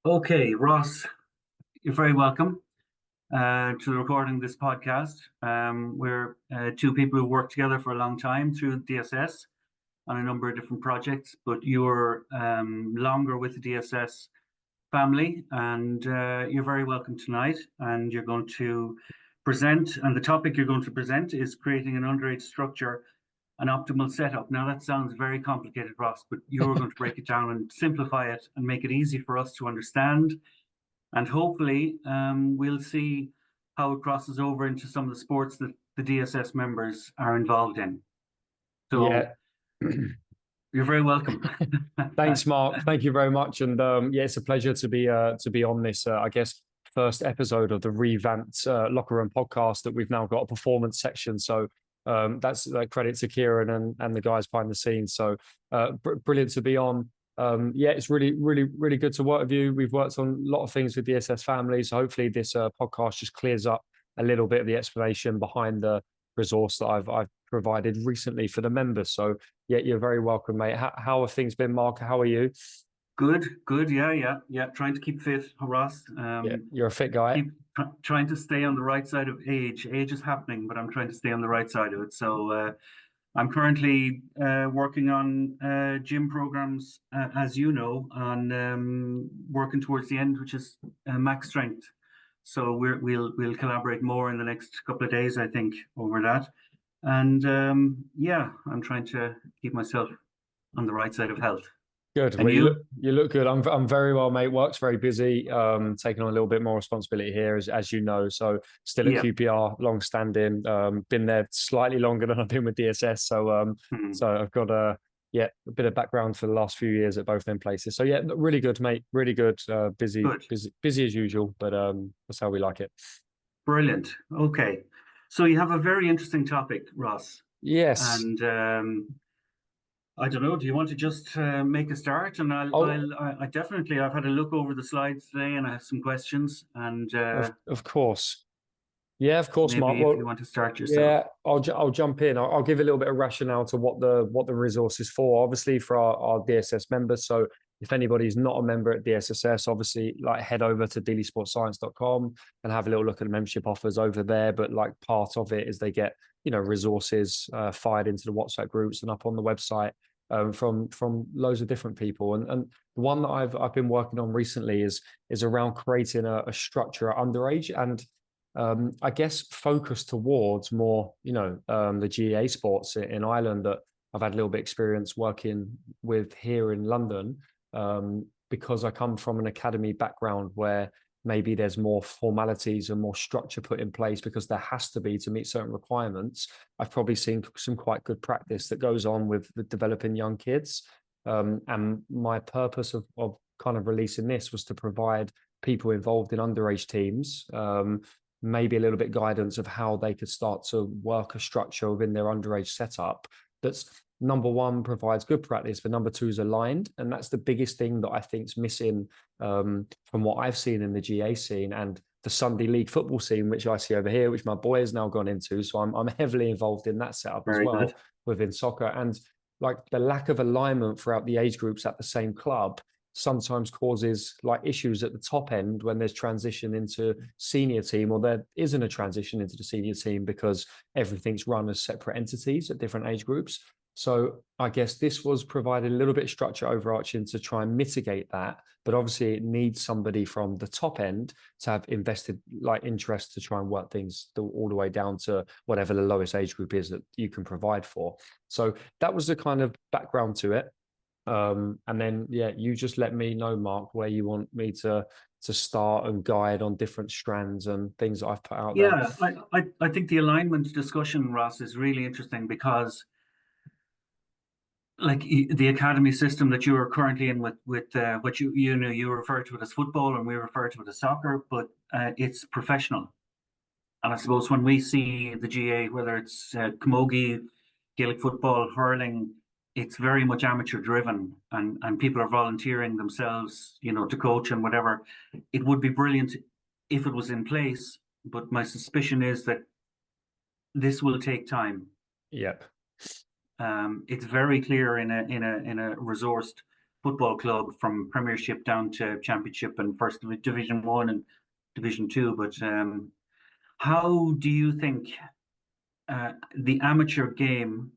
Okay, Ross, you're very welcome to recording this podcast. We're two people who worked together for a long time through DSS on a number of different projects, but you're longer with the DSS family, and you're very welcome tonight. And you're going to present, and the topic you're going to present is creating an underage structure, an optimal setup. Now that sounds very complicated, Ross, but you're going to break it down and simplify it and make it easy for us to understand. And hopefully we'll see how it crosses over into some of the sports that the DSS members are involved in. So Yeah. You're very welcome. Thanks, Mark. Thank you very much. And yeah, it's a pleasure to be on this, I guess, first episode of the revamped Locker Room podcast that we've now got a performance section. So that's credit to Kieran and the guys behind the scenes. So brilliant to be on. Yeah, it's really good to work with you. We've worked on a lot of things with the DSS family. So hopefully this podcast just clears up a little bit of the explanation behind the resource that I've provided recently for the members. So yeah, you're very welcome, mate. How have things been, Mark? How are you? Good. Yeah. Trying to keep fit, Ross. Yeah, you're a fit guy. Trying to stay on the right side of age. Age is happening, but I'm trying to stay on the right side of it. So I'm currently working on gym programs, as you know, on working towards the end, which is max strength. So we'll collaborate more in the next couple of days, I think, over that. And yeah, I'm trying to keep myself on the right side of health. Good. And well, you look good. I'm very well, mate. Work's very busy. Taking on a little bit more responsibility here, as you know. So still at QPR, long standing. Been there slightly longer than I've been with DSS. So so I've got a bit of background for the last few years at both them places. So yeah, really good, mate. Really good. Busy as usual, but that's how we like it. Brilliant. Okay, so you have a very interesting topic, Ross. Yes. And I don't know. Do you want to just make a start? And I definitely. I've had a look over the slides today, and I have some questions. And of course, yeah, of course, maybe Mark. If you want to start yourself, yeah, I'll jump in. I'll give a little bit of rationale to what the resource is for. Obviously, for our DSS members. So if anybody's not a member at DSSS, obviously, like head over to deelysportscience.com and have a little look at the membership offers over there. But like part of it is they get resources fired into the WhatsApp groups and up on the website. From loads of different people, and the one that I've been working on recently is around creating a structure at underage, and I guess focused towards more the GAA sports in Ireland that I've had a little bit of experience working with here in London, because I come from an academy background where maybe there's more formalities and more structure put in place because there has to be to meet certain requirements. I've probably seen some quite good practice that goes on with developing young kids. And my purpose of kind of releasing this was to provide people involved in underage teams, maybe a little bit guidance of how they could start to work a structure within their underage setup that's, number one, provides good practice, but number two is aligned. And that's the biggest thing that I think is missing from what I've seen in the GA scene and the Sunday league football scene, which I see over here, which my boy has now gone into. So I'm heavily involved in that setup as well within soccer. And like the lack of alignment throughout the age groups at the same club sometimes causes like issues at the top end when there's transition into senior team, or there isn't a transition into the senior team because everything's run as separate entities at different age groups. So I guess this was provided a little bit of structure overarching to try and mitigate that. But obviously it needs somebody from the top end to have invested like interest to try and work things all the way down to whatever the lowest age group is that you can provide for. So that was the kind of background to it. And then, yeah, you just let me know, Mark, where you want me to start and guide on different strands and things that I've put out there. Yeah, I think the alignment discussion, Ross, is really interesting because like the academy system that you are currently in with what you refer to it as football and we refer to it as soccer, but it's professional. And I suppose when we see the GA, whether it's camogie, Gaelic football, hurling, it's very much amateur driven, and people are volunteering themselves, to coach and whatever. It would be brilliant if it was in place, but my suspicion is that this will take time. Yep. It's very clear in a resourced football club from Premiership down to Championship and First Division 1 and Division 2. But how do you think the amateur game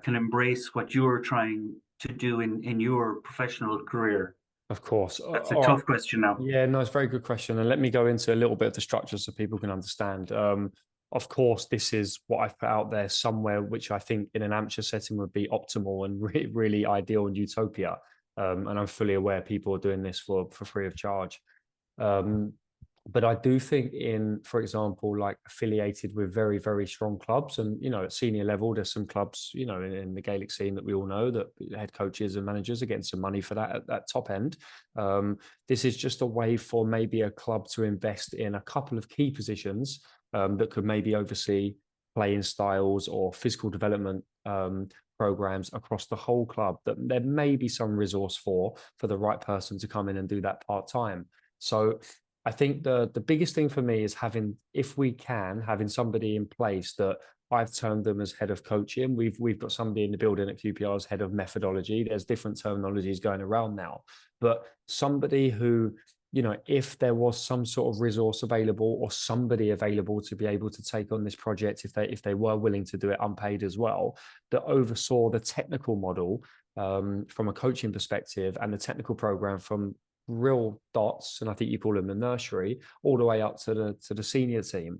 can embrace what you're trying to do in your professional career? Of course. That's a tough question now. Yeah, no, it's a very good question. And let me go into a little bit of the structure so people can understand. Of course, this is what I've put out there somewhere, which I think in an amateur setting would be optimal and really ideal and utopia. And I'm fully aware people are doing this for free of charge. But I do think for example, like affiliated with very strong clubs, and at senior level, there's some clubs, in the Gaelic scene that we all know that head coaches and managers are getting some money for that at that top end. This is just a way for maybe a club to invest in a couple of key positions that could maybe oversee playing styles or physical development programs across the whole club, that there may be some resource for the right person to come in and do that part-time. So I think the biggest thing for me is having somebody in place that I've termed them as head of coaching. We've got somebody in the building at QPR as head of methodology. There's different terminologies going around now, but somebody who, if there was some sort of resource available or somebody available to be able to take on this project, if they were willing to do it unpaid as well, that oversaw the technical model from a coaching perspective and the technical program from real dots, and I think you call them the nursery, all the way up to the senior team,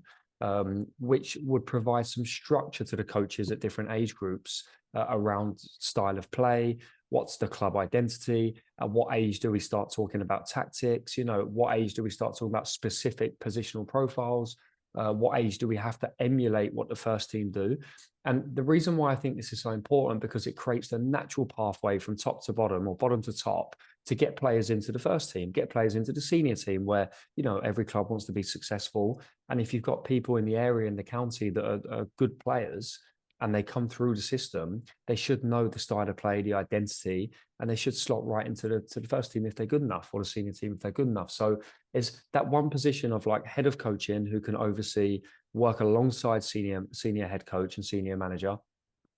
which would provide some structure to the coaches at different age groups around style of play, what's the club identity, at what age do we start talking about tactics, what age do we start talking about specific positional profiles, what age do we have to emulate what the first team do. And the reason why I think this is so important, because it creates the natural pathway from top to bottom or bottom to top to get players into the first team, get players into the senior team, where, every club wants to be successful. And if you've got people in the area, in the county, that are good players and they come through the system, they should know the style of play, the identity, and they should slot right into the first team if they're good enough, or the senior team if they're good enough. So it's that one position of like head of coaching who can oversee, work alongside senior head coach and senior manager,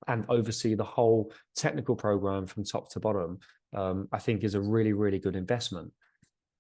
and oversee the whole technical program from top to bottom, I think is a really good investment.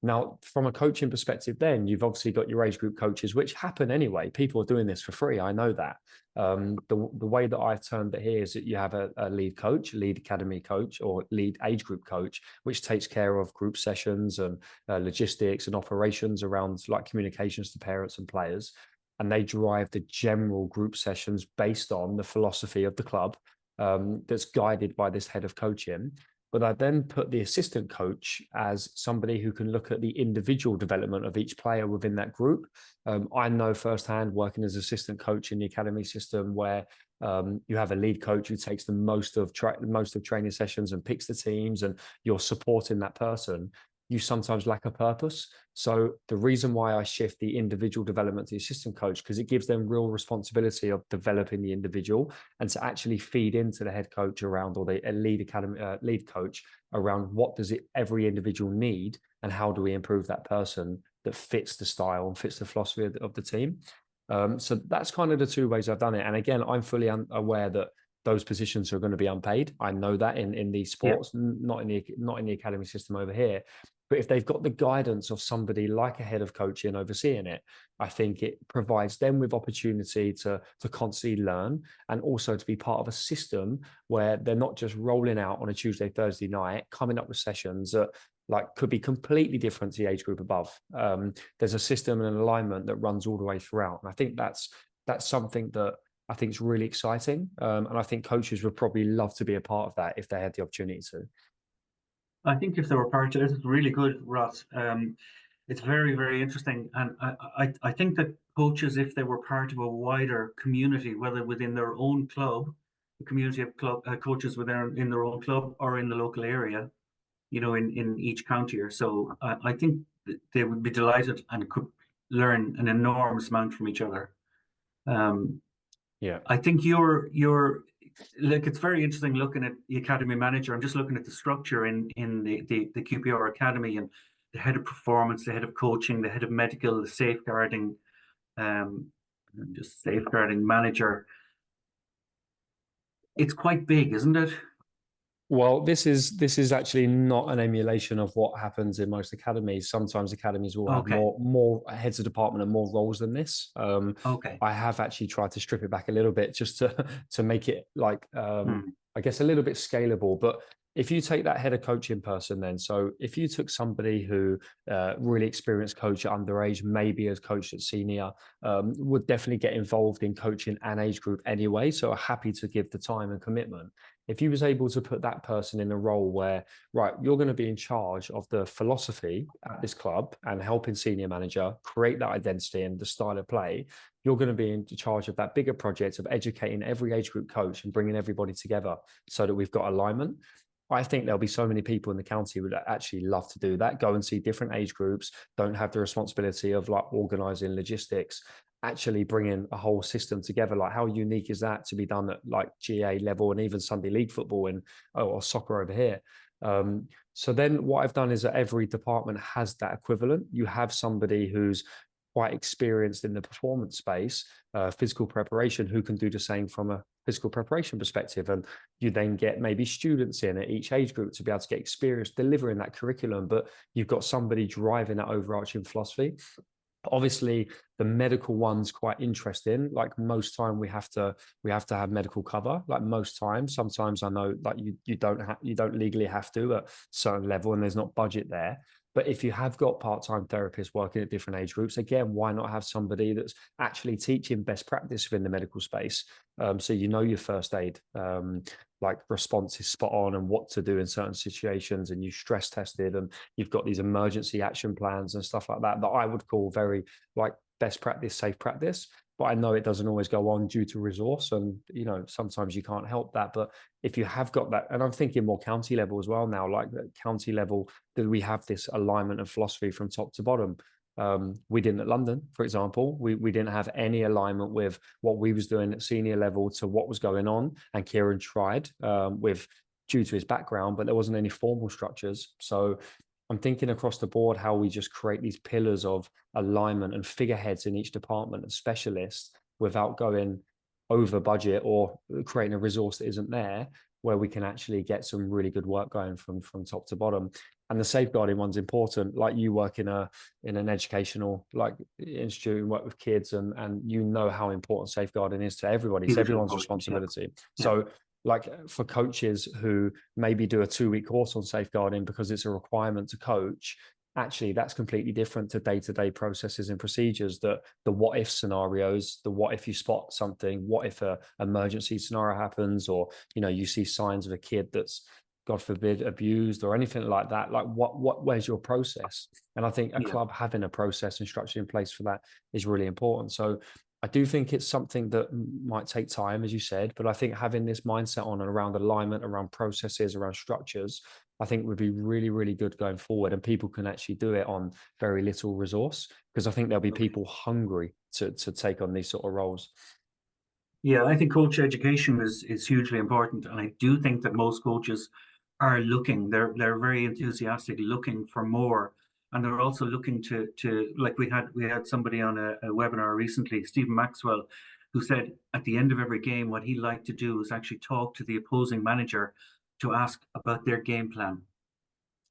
Now, from a coaching perspective, then you've obviously got your age group coaches, which happen anyway. People are doing this for free. I know that. The way that I've termed it here is that you have a lead coach, lead academy coach, or lead age group coach, which takes care of group sessions and logistics and operations around like communications to parents and players. And they drive the general group sessions based on the philosophy of the club, that's guided by this head of coaching. But I then put the assistant coach as somebody who can look at the individual development of each player within that group. I know firsthand, working as assistant coach in the academy system, where you have a lead coach who takes the most of training sessions and picks the teams, and you're supporting that person. You sometimes lack a purpose. So the reason why I shift the individual development to the assistant coach, because it gives them real responsibility of developing the individual, and to actually feed into the head coach around, or the lead coach around, what does every individual need, and how do we improve that person that fits the style and fits the philosophy of the team. So that's kind of the two ways I've done it. And again, I'm fully aware that those positions are going to be unpaid. I know that in these sports, not in the academy system over here. But if they've got the guidance of somebody like a head of coaching overseeing it, I think it provides them with opportunity to constantly learn, and also to be part of a system where they're not just rolling out on a Tuesday, Thursday night, coming up with sessions that like could be completely different to the age group above. There's a system and an alignment that runs all the way throughout. And I think that's something that I think is really exciting. And I think coaches would probably love to be a part of that if they had the opportunity to. I think if they were part of it, it's really good, Ross. It's very interesting. And I think that coaches, if they were part of a wider community, whether within their own club, the community of coaches in their own club, or in the local area, in each county or so, I think they would be delighted and could learn an enormous amount from each other. I think you're like, it's very interesting looking at the academy manager. I'm just looking at the structure in the QPR academy, and the head of performance, the head of coaching, the head of medical, the safeguarding, safeguarding manager. It's quite big, isn't it? Well, this is actually not an emulation of what happens in most academies. Sometimes academies will have Okay. more heads of department and more roles than this. Okay. I have actually tried to strip it back a little bit just to make it like Hmm. I guess a little bit scalable. But if you take that head of coaching person, then so if you took somebody who really experienced coach at underage, maybe as coach at senior, would definitely get involved in coaching an age group anyway. So are happy to give the time and commitment. If you was able to put that person in a role where, right, you're going to be in charge of the philosophy at this club and helping senior manager create that identity and the style of play, you're going to be in charge of that bigger project of educating every age group coach and bringing everybody together so that we've got alignment. I think there'll be so many people in the county who would actually love to do that, go and see different age groups, don't have the responsibility of like organizing logistics, actually bringing a whole system together. Like, how unique is that to be done at like GA level and even Sunday league football and or soccer over here? So then what I've done is that every department has that equivalent. You have somebody who's quite experienced in the performance space, physical preparation, who can do the same from a physical preparation perspective. And you then get maybe students in at each age group to be able to get experience delivering that curriculum, but you've got somebody driving that overarching philosophy. Obviously the medical one's quite interesting. Like most time we have to have medical cover, like most times. Sometimes I know like you don't legally have to at a certain level and there's not budget there. But if you have got part-time therapists working at different age groups, again, why not have somebody that's actually teaching best practice within the medical space? So you know your first aid like response is spot on and what to do in certain situations, and you stress tested and you've got these emergency action plans and stuff like that that I would call very like best practice, safe practice. But I know it doesn't always go on due to resource, and you know sometimes you can't help that. But if you have got that, and I'm thinking more county level as well now, like the county level, that we have this alignment and philosophy from top to bottom. We didn't at London, for example. We didn't have any alignment with what we was doing at senior level to what was going on. And Kieran tried with due to his background, but there wasn't any formal structures. So I'm thinking across the board how we just create these pillars of alignment and figureheads in each department and specialists without going over budget or creating a resource that isn't there, where we can actually get some really good work going from top to bottom. And the safeguarding one's important. Like you work in an educational like institute and work with kids, and you know how important safeguarding is to everybody. It's Hugely everyone's important. Yeah. responsibility. Yeah. So like for coaches who maybe do a 2-week course on safeguarding because it's a requirement to coach, actually that's completely different to day-to-day processes and procedures. That the what if scenarios, the what if you spot something, what if a emergency scenario happens, or you know you see signs of a kid that's God forbid abused or anything like that. Like where's your process? And I think a Yeah. club having a process and structure in place for that is really important. So I do think it's something that might take time, as you said, but I think having this mindset on and around alignment, around processes, around structures, I think would be really, really good going forward. And people can actually do it on very little resource, because I think there'll be Okay. people hungry to take on these sort of roles. Yeah, I think coach education is hugely important, and I do think that most coaches are looking. They're very enthusiastic, looking for more, and they're also looking to like we had somebody on a webinar recently, Stephen Maxwell, who said at the end of every game, what he liked to do is actually talk to the opposing manager to ask about their game plan.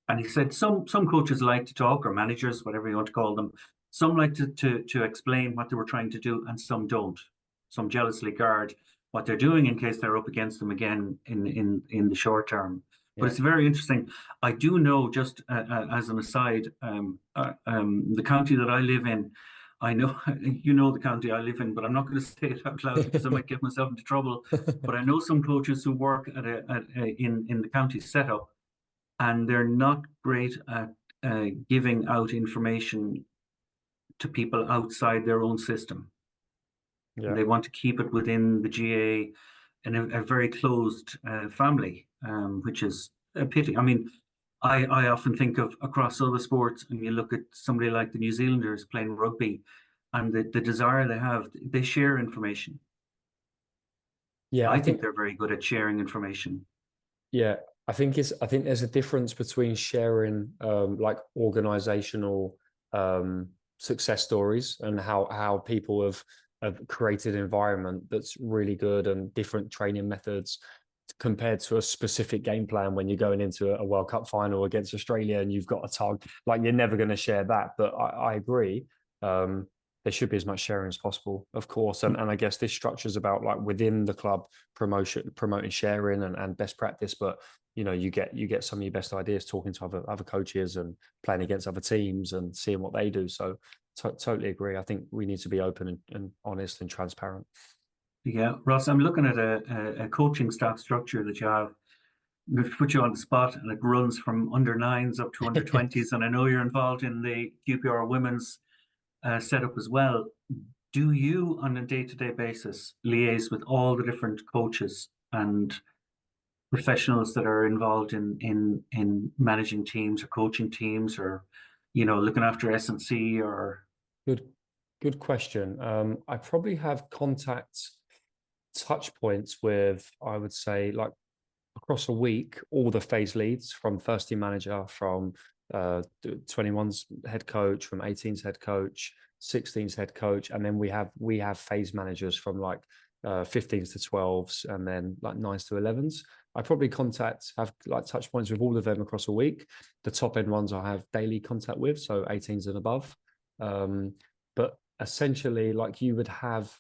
And he said some coaches like to talk, or managers, whatever you want to call them, some like to explain what they were trying to do, and some don't. Some jealously guard what they're doing in case they're up against them again in the short term. But Yeah. it's very interesting. I do know, just as an aside, the county that I live in, I know you know the county I live in, but I'm not going to say it out loud because I might get myself into trouble. But I know some coaches who work in the county setup, and they're not great at giving out information to people outside their own system. And Yeah. they want to keep it within the GA in a very closed family, which is a pity. I mean, I often think of across other sports, and you look at somebody like the New Zealanders playing rugby, and the desire they have, they share information. Yeah. I think they're very good at sharing information. Yeah, I think there's a difference between sharing like organizational success stories and how people have created an environment that's really good and different training methods compared to a specific game plan when you're going into a World Cup final against Australia and you've got a target. Like, you're never going to share that. But I agree. There should be as much sharing as possible, of course. And I guess this structure is about, like, within the club promoting sharing and best practice. But you get some of your best ideas talking to other coaches and playing against other teams and seeing what they do. So totally agree. I think we need to be open and honest and transparent. Yeah, Ross, I'm looking at a coaching staff structure that you have. We've put you on the spot, and it runs from under 9s up to under 20s. And I know you're involved in the QPR women's setup as well. Do you, on a day-to-day basis, liaise with all the different coaches and professionals that are involved in managing teams or coaching teams, or looking after S&C? Or Good question. I probably have touch points with, I would say, like, across a week, all the phase leads, from first team manager, from 21's head coach, from 18's head coach, 16's head coach, and then we have phase managers from, like, 15s to 12s, and then, like, 9s to 11s. I probably have, like, touch points with all of them across a week. The top end ones I have daily contact with, so 18s and above. But essentially, like, you would have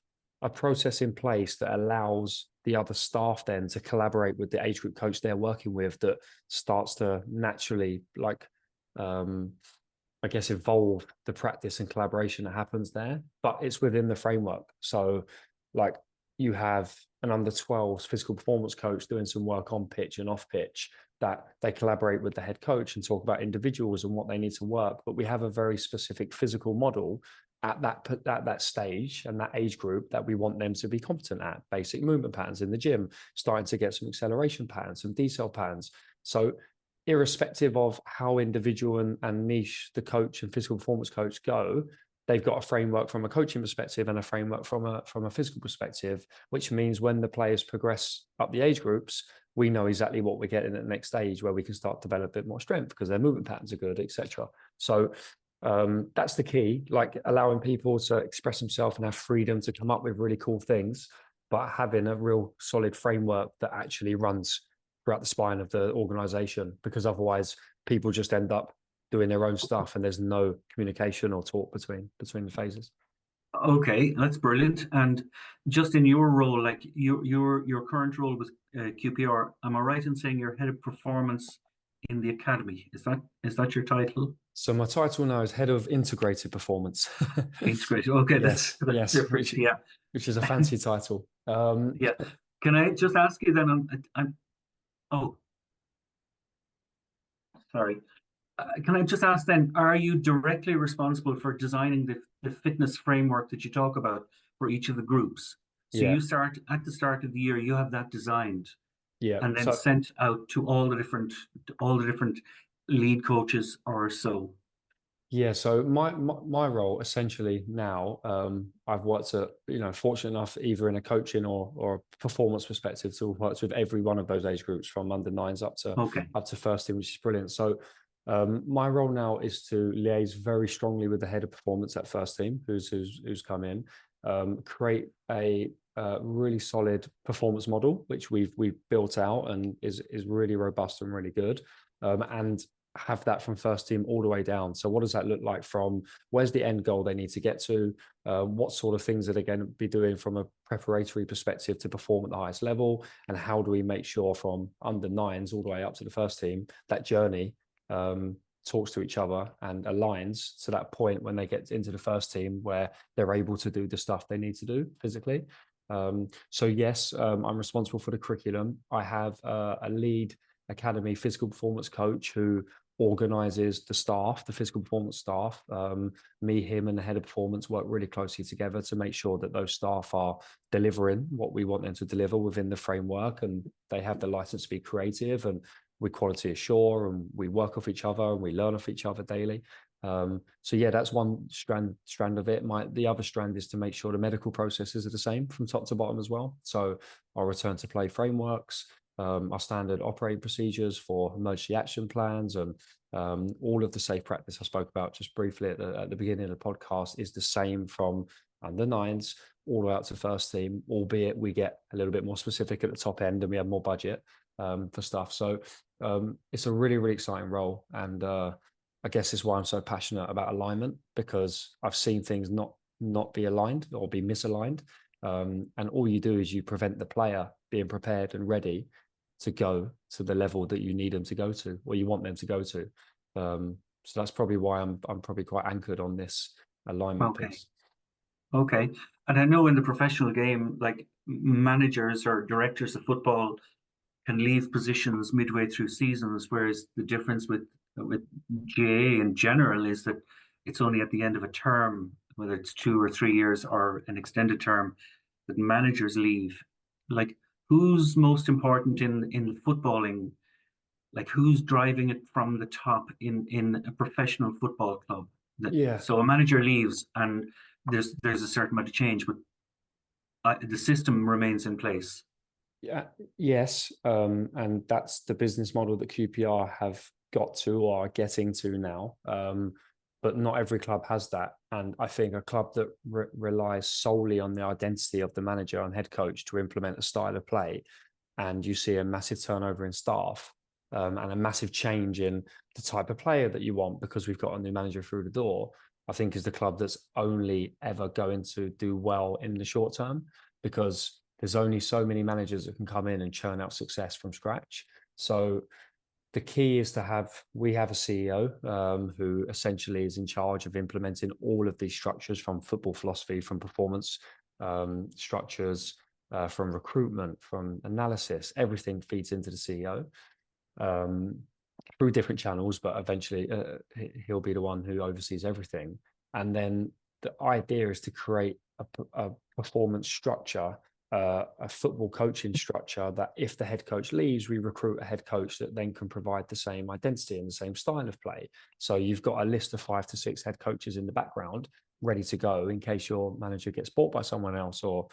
a process in place that allows the other staff then to collaborate with the age group coach they're working with, that starts to naturally, like, I guess, evolve the practice and collaboration that happens there. But it's within the framework. So, like, you have an under 12s physical performance coach doing some work on pitch and off pitch, that they collaborate with the head coach and talk about individuals and what they need to work. But we have a very specific physical model at that stage and that age group that we want them to be competent at. Basic movement patterns in the gym, starting to get some acceleration patterns, some decel patterns. So irrespective of how individual and niche the coach and physical performance coach go, they've got a framework from a coaching perspective and a framework from a physical perspective, which means when the players progress up the age groups, we know exactly what we're getting at the next stage, where we can start to develop a bit more strength because their movement patterns are good, etc. So that's the key, like, allowing people to express themselves and have freedom to come up with really cool things, but having a real solid framework that actually runs throughout the spine of the organization, because otherwise people just end up doing their own stuff and there's no communication or talk between the phases. Okay, that's brilliant. And just in your role, like your current role with QPR, am I right in saying you're head of performance in the academy? Is that your title? So my title now is head of integrated performance. Integrated. Okay, yes, that's different. which is a fancy title. Yeah. Can I just ask you then? Oh, sorry. Can I just ask then, are you directly responsible for designing the fitness framework that you talk about for each of the groups? So you start at the start of the year, you have that designed, and then sent out to all the different lead coaches or so. Yeah, so my role essentially now, I've worked at, fortunate enough, either in a coaching or performance perspective, to have worked with every one of those age groups from under 9s up to first team, which is brilliant. So my role now is to liaise very strongly with the head of performance at first team, who's come in, create a really solid performance model, which we've built out and is really robust and really good, and have that from first team all the way down. So what does that look like? From where's the end goal they need to get to? What sort of things are they going to be doing from a preparatory perspective to perform at the highest level? And how do we make sure from under 9s all the way up to the first team, that journey talks to each other and aligns to that point when they get into the first team, where they're able to do the stuff they need to do physically. So yes, I'm responsible for the curriculum. I have a lead academy physical performance coach who organizes the staff, the physical performance staff. Me, him, and the head of performance work really closely together to make sure that those staff are delivering what we want them to deliver within the framework, and they have the license to be creative, and we quality assure, and we work off each other, and we learn off each other daily. So yeah, that's one strand of it. The other strand is to make sure the medical processes are the same from top to bottom as well. So our return to play frameworks, our standard operating procedures for emergency action plans, and all of the safe practice I spoke about just briefly at the beginning of the podcast is the same from under 9s all the way up to first team, albeit we get a little bit more specific at the top end and we have more budget for stuff. So it's a really, really exciting role. And I guess it's why I'm so passionate about alignment, because I've seen things not be aligned or be misaligned. And all you do is you prevent the player being prepared and ready to go to the level that you need them to go to, or you want them to go to. So that's probably why I'm probably quite anchored on this alignment piece. Okay. And I know in the professional game, like managers or directors of football can leave positions midway through seasons, whereas the difference with GAA in general is that it's only at the end of a term, whether it's 2 or 3 years or an extended term, that managers leave. Like, who's most important in footballing? Like, who's driving it from the top in a professional football club? Yeah. So a manager leaves and there's a certain amount of change, but the system remains in place. Yeah, yes, and that's the business model that QPR have got to or are getting to now. But not every club has that, and I think a club that relies solely on the identity of the manager and head coach to implement a style of play, and you see a massive turnover in staff and a massive change in the type of player that you want because we've got a new manager through the door, I think is the club that's only ever going to do well in the short term, because there's only so many managers that can come in and churn out success from scratch. So the key is we have a CEO who essentially is in charge of implementing all of these structures, from football philosophy, from performance structures, from recruitment, from analysis. Everything feeds into the CEO through different channels, but eventually he'll be the one who oversees everything. And then the idea is to create a performance structure, a football coaching structure, that if the head coach leaves, we recruit a head coach that then can provide the same identity and the same style of play. So you've got a list of 5 to 6 head coaches in the background ready to go in case your manager gets bought by someone else or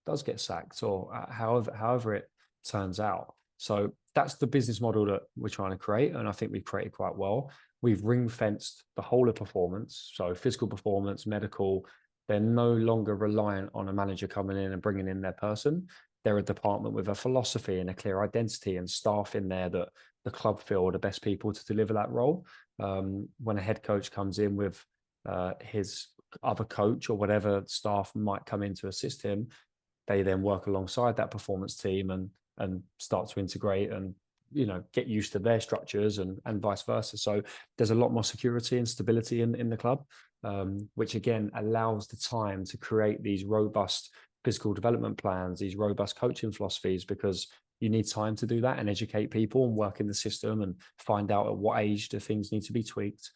does get sacked, or however it turns out. So that's the business model that we're trying to create, and I think we've created quite well. We've ring-fenced the whole of performance, so physical performance, medical. They're no longer reliant on a manager coming in and bringing in their person. They're a department with a philosophy and a clear identity, and staff in there that the club feel are the best people to deliver that role. When a head coach comes in with his other coach or whatever staff might come in to assist him, they then work alongside that performance team and start to integrate and get used to their structures and vice versa. So there's a lot more security and stability in the club, which again allows the time to create these robust physical development plans, these robust coaching philosophies, because you need time to do that and educate people and work in the system and find out at what age do things need to be tweaked.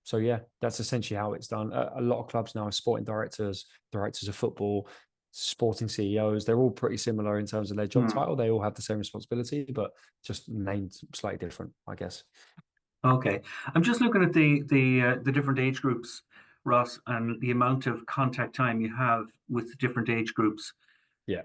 So yeah, that's essentially how it's done. A lot of clubs now are sporting directors of football, sporting CEOs. They're all pretty similar in terms of their job title. They all have the same responsibility, but just named slightly different, I guess. Okay, I'm just looking at the different age groups, Ross, and the amount of contact time you have with different age groups. Yeah.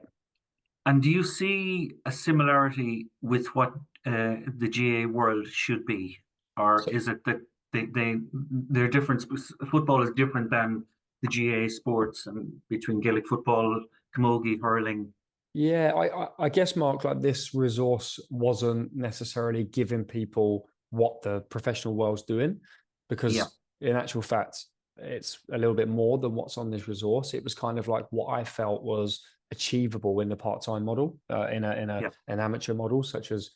And do you see a similarity with what the GA world should be, or is it that they're different? Football is different than the GA sports, and between Gaelic football, camogie, hurling. Yeah, I guess, Mark, like, this resource wasn't necessarily giving people what the professional world's doing, because in actual fact, it's a little bit more than what's on this resource. It was kind of like what I felt was achievable in the part-time model, in an amateur model, such as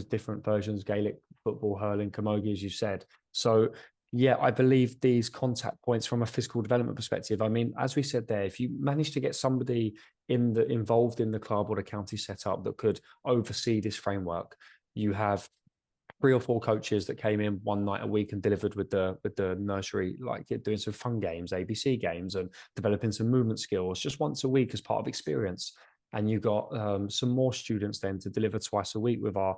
different versions, Gaelic football, hurling, camogie, as you said. So yeah, I believe these contact points from a physical development perspective. I mean, as we said there, if you manage to get somebody involved in the club or the county setup that could oversee this framework, you have 3 or 4 coaches that came in one night a week and delivered with the nursery, like doing some fun games, ABC games, and developing some movement skills just once a week as part of experience. And you got some more students then to deliver twice a week with our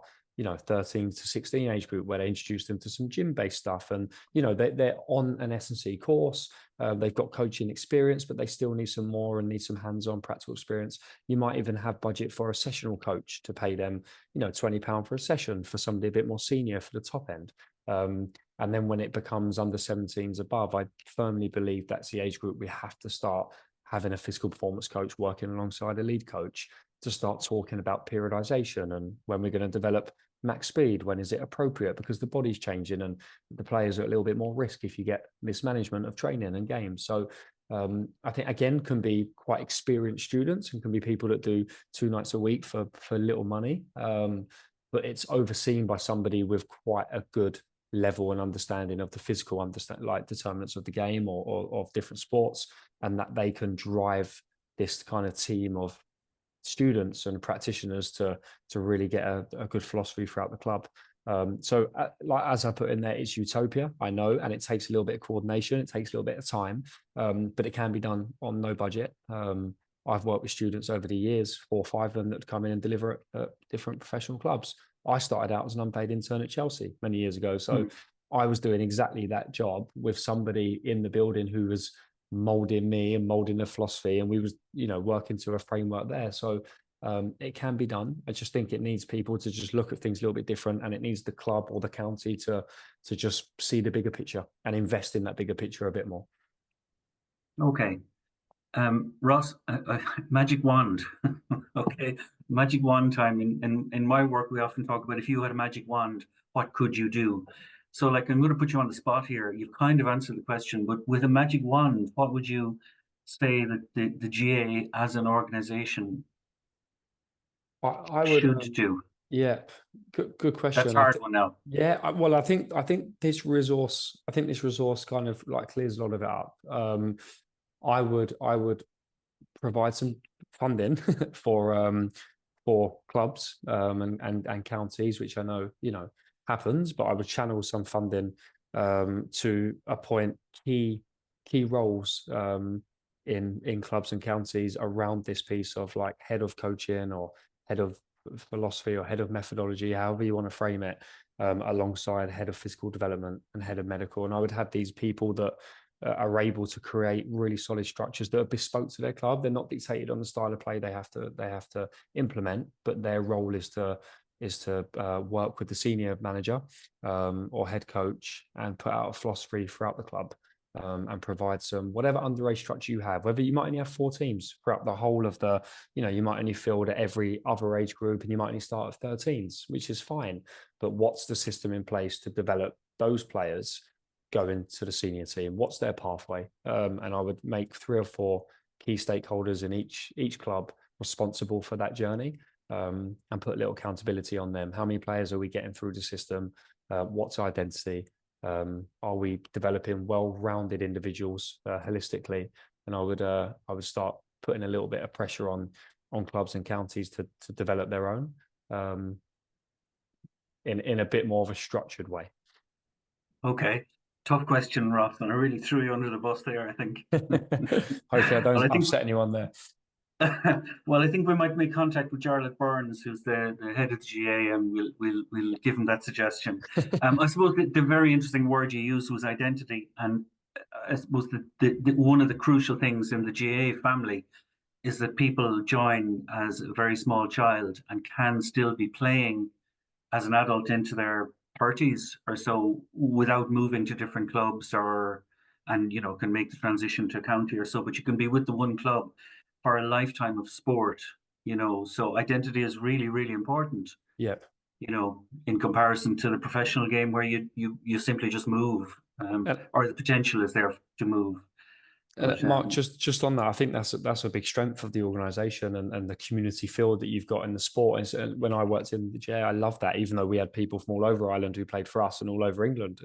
13 to 16 age group, where they introduce them to some gym-based stuff. And they're on an S&C course. They've got coaching experience, but they still need some more and need some hands-on practical experience. You might even have budget for a sessional coach to pay them £20 for a session for somebody a bit more senior for the top end. And then when it becomes under 17s above, I firmly believe that's the age group we have to start having a physical performance coach working alongside a lead coach to start talking about periodization and when we're going to develop max speed, when is it appropriate, because the body's changing and the players are at a little bit more risk if you get mismanagement of training and games. So I think, again, can be quite experienced students and can be people that do 2 nights a week for little money. But it's overseen by somebody with quite a good level and understanding of the physical like determinants of the game or of different sports, and that they can drive this kind of team of students and practitioners to really get a good philosophy throughout the club. So like, as I put in there, it's utopia, I know, and it takes a little bit of coordination, it takes a little bit of time, but it can be done on no budget. I've worked with students over the years, 4 or 5 of them that come in and deliver at different professional clubs. I started out as an unpaid intern at Chelsea many years ago. So I was doing exactly that job with somebody in the building who was molding me and molding the philosophy, and we was, working to a framework there. So it can be done. I just think it needs people to just look at things a little bit different, and it needs the club or the county to just see the bigger picture and invest in that bigger picture a bit more. Okay. Ross, magic wand. Okay, magic wand time. In my work, we often talk about, if you had a magic wand, what could you do? So, like, I'm going to put you on the spot here. You've kind of answered the question, but with a magic wand, what would you say that the GA as an organization I would should do? Yeah, good question. That's a hard one now. Yeah, well, I think this resource, kind of like clears a lot of it up. I would provide some funding for clubs and counties, which I know happens, but I would channel some funding to appoint key roles in clubs and counties around this piece of, like, head of coaching or head of philosophy or head of methodology, however you want to frame it, alongside head of physical development and head of medical. And I would have these people that are able to create really solid structures that are bespoke to their club. They're not dictated on the style of play they have to implement, but their role is to work with the senior manager or head coach and put out a philosophy throughout the club. And provide some whatever underage structure you have, whether you might only have 4 teams throughout the whole of the, you might only field at every other age group and you might only start at 13s, which is fine. But what's the system in place to develop those players going to the senior team? What's their pathway? And I would make 3 or 4 key stakeholders in each club responsible for that journey, and put a little accountability on them. How many players are we getting through the system? What's identity? Are we developing well-rounded individuals holistically? And I would start putting a little bit of pressure on clubs and counties to develop their own in a bit more of a structured way. Okay, tough question, Ross, and I really threw you under the bus there, I think. Hopefully I don't upset anyone there. Well, I think we might make contact with Jarlath Burns, who's the head of the GA, and we'll give him that suggestion. I suppose the very interesting word you used was identity, and I suppose the one of the crucial things in the GA family is that people join as a very small child and can still be playing as an adult into their 30s or so without moving to different clubs and can make the transition to county or so, but you can be with the one club for a lifetime of sport, so identity is really, really important. Yep. In comparison to the professional game where you simply just move, or the potential is there to move. Mark, just on that, I think that's a big strength of the organisation and the community feel that you've got in the sport. And when I worked in the GA, I loved that, even though we had people from all over Ireland who played for us and all over England.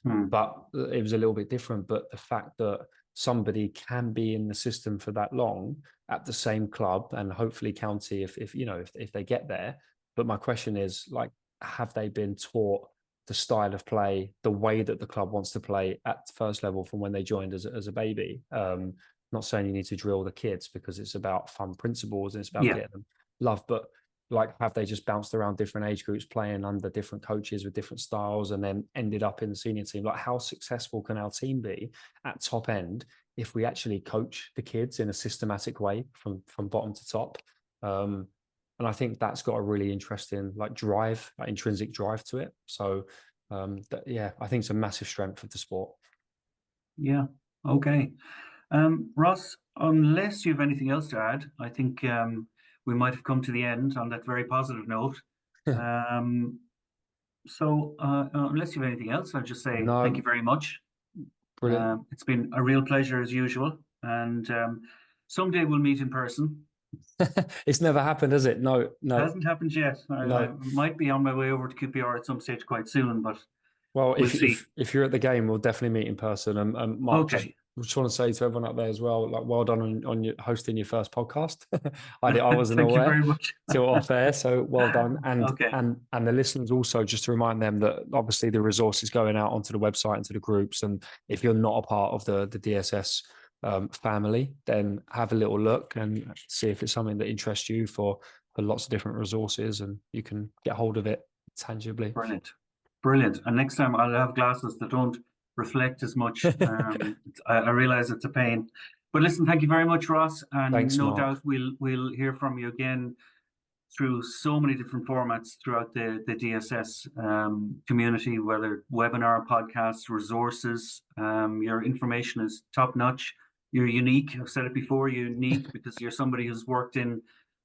But it was a little bit different. But the fact that somebody can be in the system for that long at the same club and hopefully county if they get there. But my question is, like, have they been taught the style of play, the way that the club wants to play at first level from when they joined as a baby? Not saying you need to drill the kids, because it's about fun principles and it's about getting them love, but like, have they just bounced around different age groups, playing under different coaches with different styles, and then ended up in the senior team? Like, how successful can our team be at top end if we actually coach the kids in a systematic way from bottom to top? And I think that's got a really interesting intrinsic drive to it. So I think it's a massive strength of the sport. Yeah. Okay. Ross, unless you have anything else to add, I think we might have come to the end on that very positive note. So unless you have anything else, I'll just say thank you very much. Brilliant. It's been a real pleasure as usual, and someday we'll meet in person. It's never happened, has it? No. Hasn't happened yet. I might be on my way over to QPR at some stage quite soon, but well, we'll see. If you're at the game, we'll definitely meet in person. And Mark, okay. just want to say to everyone out there as well, like, well done on your hosting your first podcast. I wasn't Thank aware you very much. till off air, so well done. And okay. and the listeners also, just to remind them that obviously the resource is going out onto the website and to the groups. And if you're not a part of the DSS family, then have a little look and see if it's something that interests you for lots of different resources, and you can get hold of it tangibly. Brilliant. And next time I'll have glasses that don't reflect as much. I realize it's a pain. But listen, thank you very much, Ross. And Thanks, no Mark. doubt we'll hear from you again through so many different formats throughout the DSS community, whether webinar, podcasts, resources. Your information is top notch. You're unique. I've said it before, you're unique because you're somebody who's worked in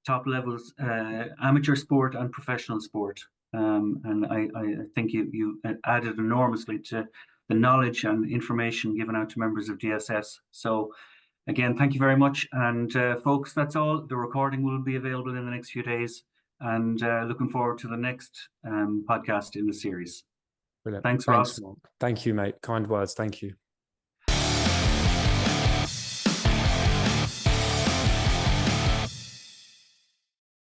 top levels, amateur sport and professional sport. And I think you added enormously to the knowledge and information given out to members of DSS. So again, thank you very much. And folks, that's all. The recording will be available in the next few days. And looking forward to the next podcast in the series. Brilliant. Thanks, Ross. Mark. Thank you, mate. Kind words. Thank you.